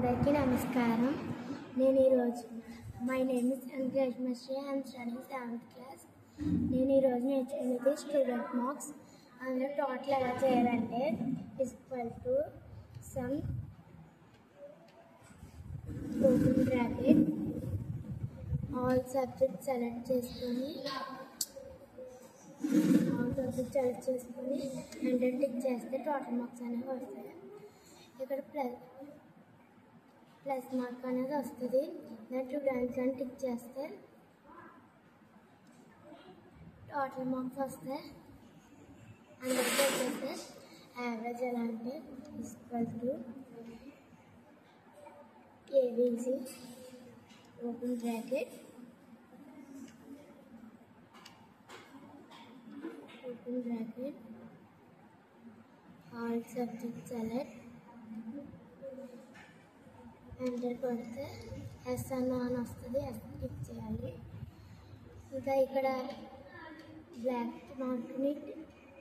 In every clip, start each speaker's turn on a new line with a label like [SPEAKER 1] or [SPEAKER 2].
[SPEAKER 1] అందరికీ నమస్కారం. నేను ఈరోజు my name is Rajmashri. I am studying 7th class. నేను ఈరోజు నేర్చుకునేది స్టూడెంట్ మార్క్స్. అందులో టోటల్ ఎలా చేయాలంటే equal to some open bracket all subject select చేసుకొని ఎంటర్ టిక్ చేస్తే టోటల్ మార్క్స్ అనేవి వస్తాయి. ఇక్కడ ప్లస్ మార్క్ అనేది వస్తుంది. దాని స్టూడెంట్స్ అని టిక్ చేస్తే టోటల్ మార్క్స్ వస్తాయి. అందరికీ వచ్చేస్తే యావరేజ్ ఎలా అంటే equal to ABC open bracket all subject select enter కొడితే ఎస్ అని వస్తుంది. ఎస్ టిక్ చేయాలి. ఇంకా ఇక్కడ బ్లాక్ మార్క్ని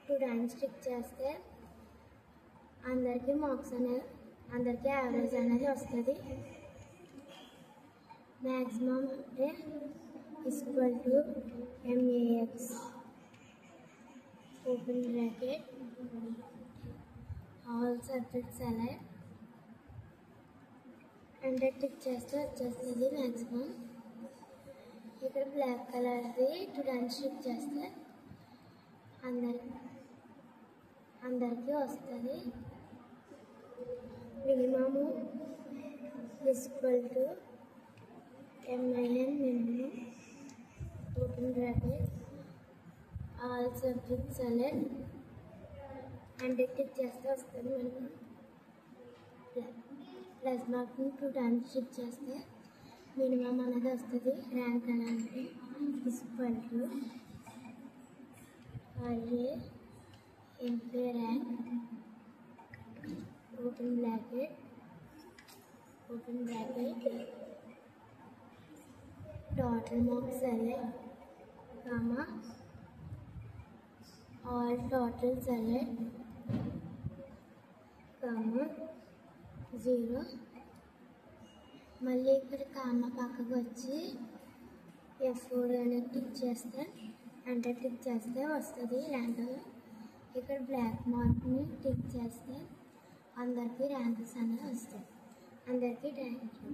[SPEAKER 1] 2 టైమ్స్ టిక్ చేస్తే అందరికీ మార్క్స్ అనేది అందరికీ యావరేజ్ అనేది వస్తుంది. మ్యాక్సిమం అంటే equal to MAX open bracket all subject select enter tick చేస్తే వచ్చేస్తుంది మ్యాక్సిమం. ఇక్కడ బ్లాక్ కలర్ది 2 టైమ్స్ టిక్ చేస్తే అందరికీ వస్తుంది. Minimum equal to MIN minimum open bracket all subject select enter tick చేస్తే వస్తుంది. మినిమం ప్లస్ మార్క్ని 2 టైమ్స్ టిక్ చేస్తే మినిమం అనేది వస్తుంది. ర్యాంక్ అనేది equal to array employ rank open bracket total marks select comma all total select comma 0. మళ్ళీ ఇక్కడ comma పక్కకు వచ్చి F4 అనేది టిక్ చేస్తే ఎంటర్ టిక్ చేస్తే వస్తుంది ర్యాంక్. ఇక్కడ బ్లాక్ మార్క్ని టిక్ చేస్తే అందరికీ ర్యాంక్స్ అనేవి వస్తాయి. అందరికీ థ్యాంక్ యూ.